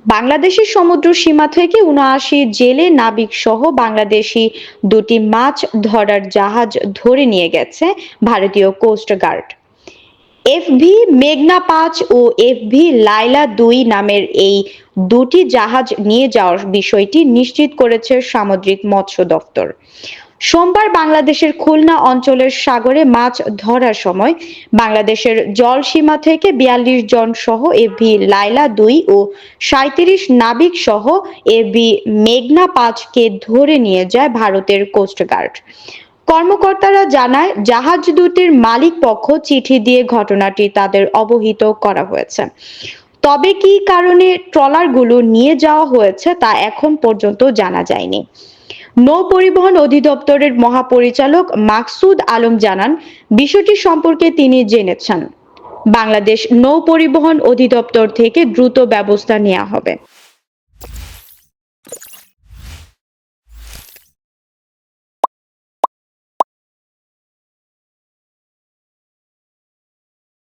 বাংলাদেশের সমুদ্র সীমা থেকে ৭৯ জেলে নাবিক সহ বাংলাদেশি দুটি মাছ ধরার জাহাজ ধরে নিয়ে গেছে ভারতীয় কোস্ট গার্ড। এফভি মেঘনা ৫ ও এফভি লায়লা ২ নামের এই দুটি জাহাজ নিয়ে যাওয়ার বিষয়টি নিশ্চিত করেছে সামুদ্রিক মৎস্য দফতর। সোমবার বাংলাদেশের খুলনা অঞ্চলের সাগরে মাছ ধরার সময় বাংলাদেশের জলসীমা থেকে ৪২ জন সহ এফভি লায়লা ২ ও ৩৭ নাবিক সহ এফভি মেঘনা ৫কে ধরে নিয়ে যায় ভারতের কোস্টগার্ড। কর্মকর্তারা জানায়, জাহাজ দুটির মালিক পক্ষ চিঠি দিয়ে ঘটনাটি তাদের অবহিত করা হয়েছে। তবে কী কারণে ট্রলারগুলো নিয়ে যাওয়া হয়েছে তা এখন পর্যন্ত জানা যায়নি। নৌ পরিবহন অধিদপ্তরের মহাপরিচালক মাকসুদ আলম জানান, বিষয়টি সম্পর্কে তিনি জেনেছেন। বাংলাদেশ নৌ পরিবহন অধিদপ্তর থেকে দ্রুত ব্যবস্থা নেওয়া হবে।